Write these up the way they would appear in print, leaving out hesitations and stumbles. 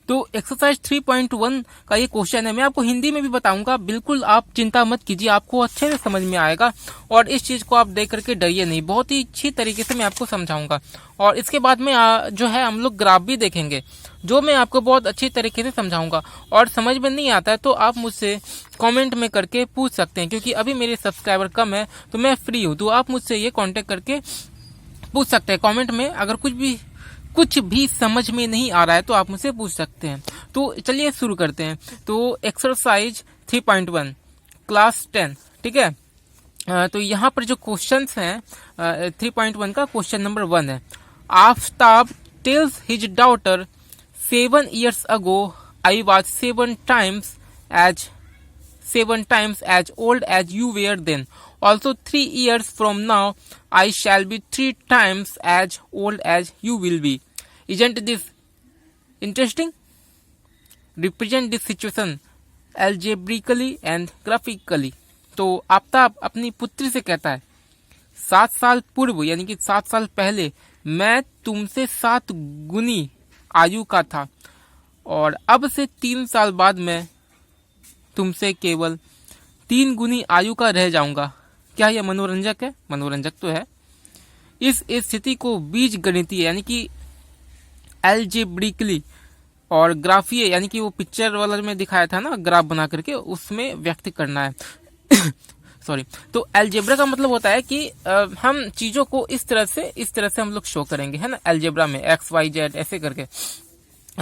तो एक्सरसाइज 3.1 का ये क्वेश्चन है, मैं आपको हिंदी में भी बताऊंगा, बिल्कुल आप चिंता मत कीजिए, आपको अच्छे से समझ में आएगा और इस चीज को आप देख करके डरिए नहीं, बहुत ही अच्छी तरीके से मैं आपको समझाऊंगा। और इसके बाद में जो है हम लोग ग्राफ भी देखेंगे, जो मैं आपको बहुत अच्छी तरीके से समझाऊंगा। और समझ में नहीं आता है तो आप मुझसे कमेंट में करके पूछ सकते हैं, क्योंकि अभी मेरे सब्सक्राइबर कम है तो मैं फ्री हूँ, तो आप मुझसे ये कांटेक्ट करके पूछ सकते हैं कमेंट में। अगर कुछ भी समझ में नहीं आ रहा है तो आप मुझसे पूछ सकते हैं। तो चलिए शुरू करते हैं। तो एक्सरसाइज 3.1 क्लास 10, ठीक है। तो यहाँ पर जो क्वेश्चंस हैं 3.1 का क्वेश्चन नंबर 1 है, Aftab tales his daughter 7 years ago I was 7 times as old as you were then. Also 3 years from now I shall be 3 times as old as you will be. Isn't this interesting? Represent this situation algebraically and graphically. तो आफ्ताब अपनी पुत्री से कहता है 7 साल पूर्व यानी कि 7 साल पहले मैं तुमसे 7 गुनी आयु का था और अब से 3 साल बाद मैं तुमसे केवल 3 गुनी आयु का रह जाऊंगा। क्या यह मनोरंजक है? मनोरंजक तो है। इस स्थिति को बीज गणितीय यानी कि एल्जेब्रिकली और ग्राफीय यानी कि वो पिक्चर वाला में दिखाया था ना, ग्राफ बना करके उसमें व्यक्त करना है। सॉरी। तो एल्जेब्रा का मतलब होता है कि हम चीजों को इस तरह से हम लोग शो करेंगे, है ना, एल्जेब्रा में एक्स वाई जेड ऐसे करके।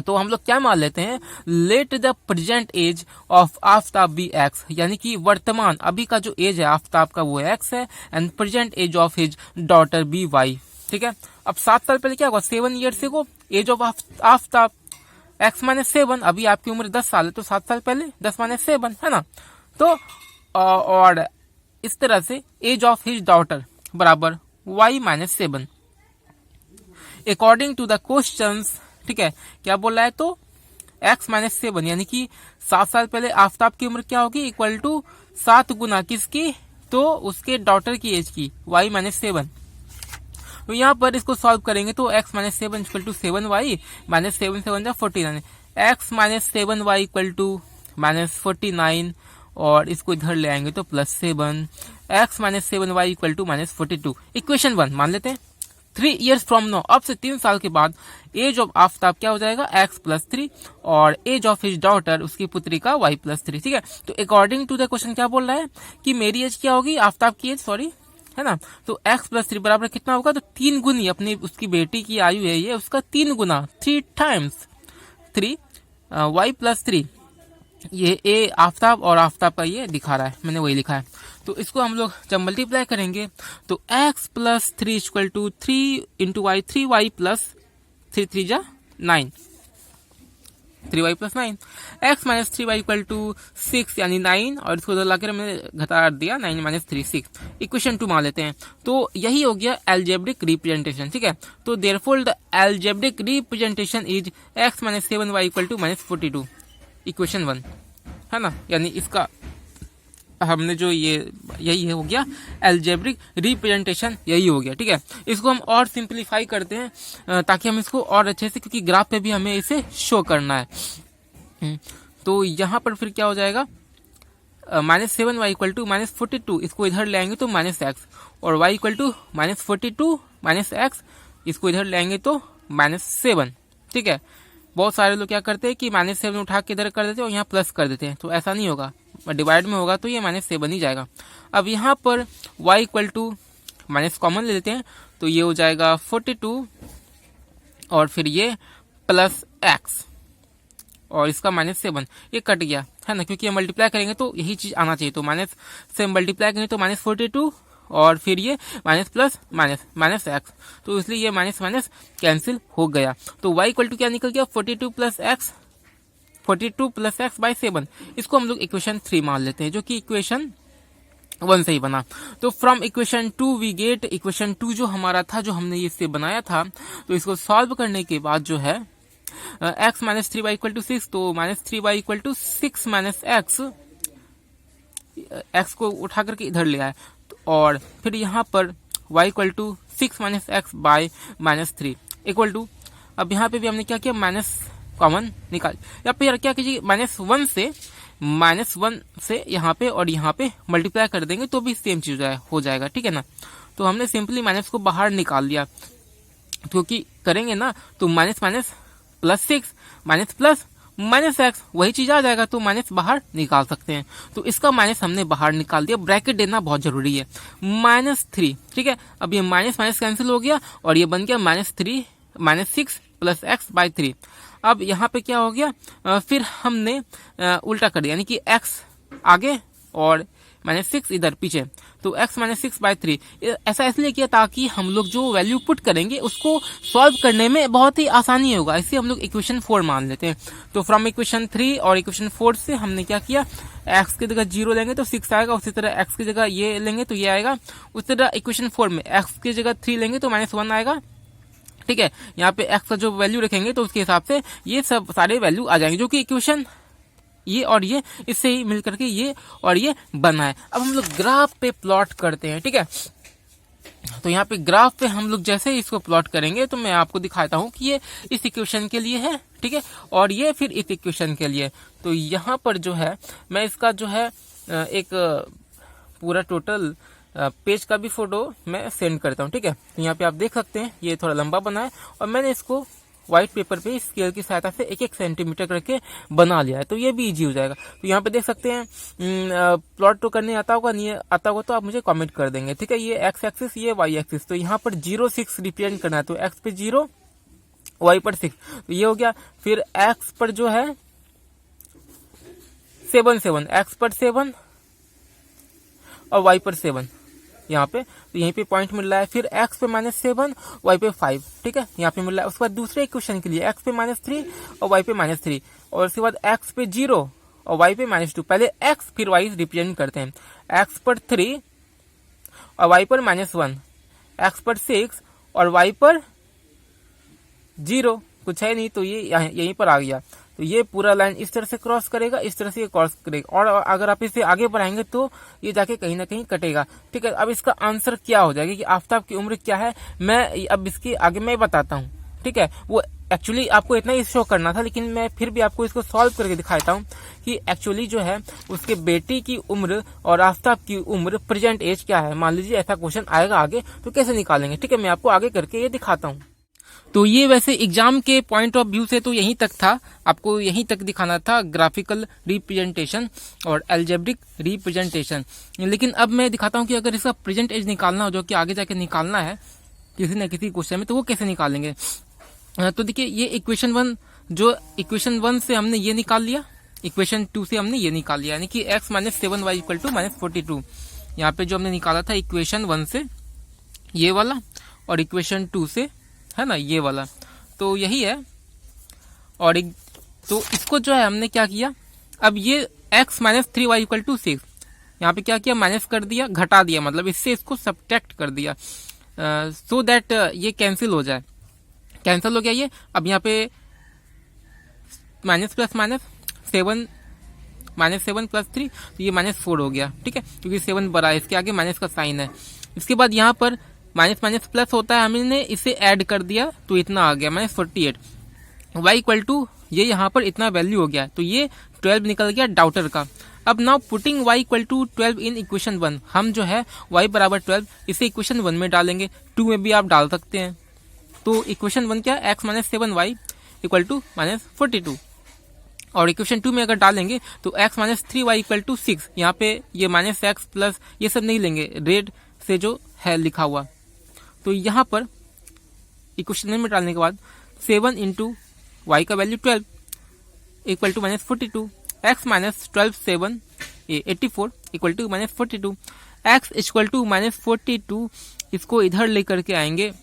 तो हम लोग क्या मान लेते हैं, let the present age of Aftab be X, यानी कि वर्तमान अभी का जो एज है आफ्ताब का वो एक्स है, and present age of his daughter be Y, ठीक है। अब 7 साल पहले क्या होगा, 7 years ago age of Aftab X minus 7, अभी आपकी उम्र 10 साल है तो 7 साल पहले 10 माइनस 7, है ना। तो और इस तरह से एज ऑफ हिज डॉटर बराबर Y minus 7 according to the questions, ठीक है। क्या बोल रहा है, तो x माइनस 7 यानी कि 7 साल पहले आफ्ताब की उम्र क्या होगी, इक्वल टू 7 गुना किसकी, तो उसके डॉटर की एज की, y माइनस 7। तो यहाँ पर इसको सॉल्व करेंगे तो x minus 7 equal to 7y minus 7 7 49, x minus 7y equal to minus 49 और इसको इधर ले आएंगे तो plus 7, x minus 7y equal to minus 42। Equation 1 मान लेते हैं। 3 years from now, अब से 3 साल के बाद एज ऑफ आफ्ताब क्या हो जाएगा, x प्लस 3 और एज ऑफ हिज डॉटर उसकी पुत्री का y प्लस 3, ठीक है। तो अकॉर्डिंग टू द क्वेश्चन क्या बोल रहा है कि मेरी एज क्या होगी, आफ्ताब की एज, सॉरी, है ना। तो x प्लस 3 बराबर कितना होगा, तो 3 गुनी अपनी उसकी बेटी की आयु है ये, उसका 3 गुना 3 times 3 y प्लस 3, ये ए आफ्ताब और आफ्ताब का ये दिखा रहा है, मैंने वही लिखा है। तो इसको हम लोग जब मल्टीप्लाई करेंगे तो x plus 3 equal to 3 into Y, 3y plus 3 3 जा 9, 3y plus 9, x minus 3y equal to 6 यानी 9 और इसको उधर लाकर मैंने घटा दिया, 9 माइनस 3 6। इक्वेशन 2 मान लेते हैं। तो यही हो गया एल्जेब्रिक रिप्रेजेंटेशन, ठीक है। तो therefore the algebraic representation is x minus 7y equal to minus 42, equation 1, है ना। यानी इसका हमने जो यही हो गया एल्जेब्रिक रिप्रेजेंटेशन, यही हो गया, ठीक है। इसको हम और सिंपलीफाई करते हैं ताकि हम इसको और अच्छे से, क्योंकि ग्राफ पे भी हमें इसे शो करना है। तो यहाँ पर फिर क्या हो जाएगा, minus 7y equal to minus 42, इसको इधर ले आएंगे तो माइनस एक्स, और y equal to minus 42 minus x, इसको इधर ले आएंगे तो माइनस 7, ठीक है। बहुत सारे लोग क्या करते हैं कि माइनस 7 उठा के इधर कर देते हैं और यहाँ प्लस कर देते हैं, तो ऐसा नहीं होगा, डिवाइड में होगा तो ये माइनस 7 ही जाएगा। अब यहाँ पर y equal to minus common ले लेते हैं तो ये हो जाएगा 42 और फिर ये प्लस x और इसका माइनस 7, ये कट गया, है ना, क्योंकि ये मल्टीप्लाई करेंगे तो यही चीज आना चाहिए। तो माइनस से मल्टीप्लाई करेंगे तो माइनस 42 और फिर ये माइनस प्लस माइनस एक्स, तो इसलिए ये माइनस माइनस कैंसिल हो गया। तो y इक्वल टू क्या निकल गया, 42 प्लस एक्स बाई 7। इसको हम लोग इक्वेशन 3 मान लेते हैं, जो कि इक्वेशन 1 से ही बना। तो from equation 2 we get, equation 2 जो हमारा था, जो हमने इससे बनाया था, तो इसको सॉल्व करने के बाद जो है x minus 3y equal to 6, तो minus 3y equal to 6 minus x को उठा करके इधर ले आए, और फिर यहाँ पर y equal to 6 minus x by minus 3 equal to, अब यहाँ पे भी हमने क्या किया, माइनस कॉमन निकाल, या फिर क्या कीजिए -1 से यहाँ पे और यहाँ पे मल्टीप्लाई कर देंगे तो भी सेम चीज हो जाएगा, ठीक है ना। तो हमने सिंपली माइनस को बाहर निकाल लिया, क्योंकि करेंगे ना तो minus plus 6 minus plus minus x वही चीज आ जाएगा, तो माइनस बाहर निकाल सकते हैं। तो इसका माइनस हमने बाहर निकाल दिया, ब्रैकेट देना बहुत जरूरी है, -3, ठीक है। अब ये माइनस माइनस कैंसिल हो गया और ये बन गया -6 प्लस एक्स बाई 3। अब यहाँ पे क्या हो गया, फिर हमने उल्टा कर दिया, यानी कि x आगे और -6 इधर पीछे, तो x -6 बाई 3। ऐसा इसलिए किया ताकि हम लोग जो वैल्यू पुट करेंगे उसको सॉल्व करने में बहुत ही आसानी होगा, इससे हम लोग इक्वेशन 4 मान लेते हैं। तो फ्रॉम इक्वेशन 3 और इक्वेशन 4 से हमने क्या किया, x की जगह 0 लेंगे तो 6 आएगा, उसी तरह x की जगह ये लेंगे तो ये आएगा, उसी तरह इक्वेशन 4 में x की जगह 3 लेंगे तो -1 आएगा, ठीक है। यहाँ पे x का जो वैल्यू रखेंगे तो उसके हिसाब से ये सब सारे वैल्यू आ जाएंगे, जो कि इक्वेशन ये और ये इससे ही मिलकर के ये और ये बना है। अब हम लोग ग्राफ पे प्लॉट करते हैं, ठीक है। तो यहाँ पे ग्राफ पे हम लोग जैसे ही इसको प्लॉट करेंगे तो मैं आपको दिखाता हूँ कि ये इस इक्वेशन के लिए है, ठीक है, और ये फिर इस इक्वेशन के लिए। तो यहाँ पर जो है मैं इसका जो है एक पूरा टोटल पेज का भी फोटो मैं सेंड करता हूँ, ठीक है। तो यहाँ पे आप देख सकते हैं ये थोड़ा लंबा बना है और मैंने इसको व्हाइट पेपर पे स्केल की सहायता से 1-1 सेंटीमीटर करके बना लिया है, तो ये भी इजी हो जाएगा। तो यहाँ पे देख सकते हैं प्लॉट तो करने आता होगा, नहीं आता होगा तो आप मुझे कमेंट कर देंगे, ठीक है। ये एक्स एक्सिस, ये वाई एक्सिस, तो यहाँ पर 0 6 रिप्रेजेंट करना है, तो एक्स पे 0 वाई पर 6, तो ये हो गया। फिर एक्स पर जो है 7 एक्स पर 7 और वाई पर 7 यहाँ पे, तो यहीं पे पॉइंट मिल रहा है। फिर x पे -7 y पे 5, ठीक है, यहाँ पे मिल रहा है। उसके बाद दूसरे इक्वेशन के लिए x पे -3 और y पे -3, और उसके बाद x पे 0 और y पे -2। पहले x फिर y रिप्रेजेंट करते हैं, x पर 3 और y पर -1, x पर 6 और y पर 0, कुछ है नहीं तो ये यहीं पर आ गया। तो ये पूरा लाइन इस तरह से क्रॉस करेगा, इस तरह से ये क्रॉस करेगा, और अगर आप इसे आगे बढ़ाएंगे तो ये जाके कहीं ना कहीं कटेगा, ठीक है। अब इसका आंसर क्या हो जाएगा कि आफताब की उम्र क्या है, मैं अब इसके आगे मैं बताता हूँ, ठीक है। वो एक्चुअली आपको इतना ही शो करना था, लेकिन मैं फिर भी आपको इसको सॉल्व करके दिखाता हूँ कि एक्चुअली जो है उसके बेटी की उम्र और आफताब की उम्र प्रेजेंट एज क्या है। मान लीजिए ऐसा क्वेश्चन आएगा आगे तो कैसे निकालेंगे, ठीक है। मैं आपको आगे करके ये दिखाता हूँ। तो ये वैसे एग्जाम के पॉइंट ऑफ व्यू से तो यहीं तक था, आपको यहीं तक दिखाना था ग्राफिकल रिप्रेजेंटेशन और अलजेब्रिक रिप्रेजेंटेशन। लेकिन अब मैं दिखाता हूँ कि अगर इसका प्रेजेंट एज निकालना हो, जो कि आगे जाके निकालना है किसी न किसी क्वेश्चन में, तो वो कैसे निकालेंगे। तो देखिए ये इक्वेशन 1, जो इक्वेशन 1 से हमने ये निकाल लिया, इक्वेशन 2 से हमने ये निकाल लिया, यानी कि x -7y = -42। यहाँ पे जो हमने निकाला था इक्वेशन 1 से ये वाला और इक्वेशन 2 से है ना ये वाला, तो यही है। और तो इसको जो है हमने क्या किया, अब ये x -3y = 6, यहाँ पे क्या किया, माइनस कर दिया, घटा दिया, मतलब इससे इसको सब्ट्रैक्ट कर दिया, सो दैट ये कैंसिल हो जाए। कैंसिल हो गया ये। अब यहाँ पे माइनस प्लस माइनस 7 -7 + 3, तो ये -4 हो गया, ठीक है, क्योंकि 7 बड़ा है, इसके आगे माइनस का साइन है। इसके बाद यहाँ पर माइनस माइनस प्लस होता है, हमने इसे ऐड कर दिया तो इतना आ गया -48। y = ये यहाँ पर इतना वैल्यू हो गया, तो ये 12 निकल गया डॉटर का। अब now putting y = 12 in equation 1, हम जो है y = 12 इसे इक्वेशन 1 में डालेंगे, 2 में भी आप डाल सकते हैं। तो इक्वेशन 1 क्या है, x -7y = -42, और इक्वेशन 2 में अगर डालेंगे तो x -3y = 6। यहाँ पे ये -x प्लस ये सब नहीं लेंगे, रेड से जो है लिखा हुआ। तो यहाँ पर इक्वेशन में डालने के बाद 7 × y का वैल्यू 12 = -42, x -12 7 84 = -42, x = -42, इसको इधर लेकर के आएंगे,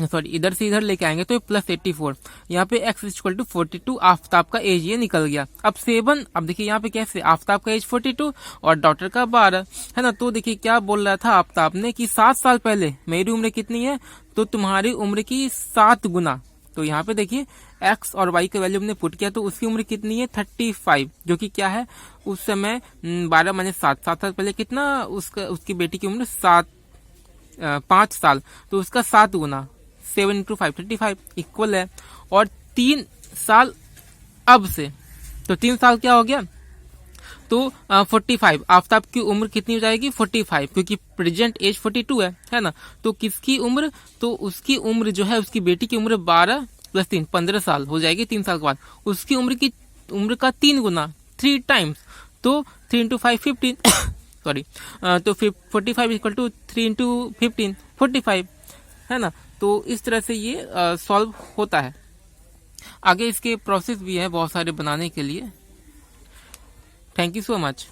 सॉरी इधर से इधर लेके आएंगे तो +84, यहाँ पे x = 42, आफताब का एज ये निकल गया। अब 7, अब देखिए यहाँ पे कैसे, आफताब का एज 42 और डॉटर का 12 है ना। तो देखिए क्या बोल रहा था आफताब ने कि 7 साल पहले मेरी उम्र कितनी है, तो तुम्हारी उम्र की 7 गुना। तो यहाँ पे देखिए x और y का वैल्यू हमने पुट किया, तो उसकी उम्र कितनी है 35, जो कि क्या है उस समय 12 - 7 साल पहले कितना, उसकी बेटी की उम्र 5 साल, तो उसका 7 गुना 7 × 5 35 इक्वल है। और 3 साल अब से, तो 3 साल क्या हो गया, तो 45, आफ्ताब की उम्र कितनी हो जाएगी 45, क्योंकि प्रेजेंट एज 42 है ना। तो किसकी उम्र, तो उसकी उम्र जो है, उसकी बेटी की उम्र 12 + 3 15 साल हो जाएगी 3 साल के बाद। उसकी उम्र का 3 गुना, 3 टाइम्स, तो 3 × 5 15 सॉरी, तो 45 = 3 × 15 45, है ना। तो इस तरह से ये सॉल्व होता है। आगे इसके प्रोसेस भी है बहुत सारे बनाने के लिए। Thank you so much.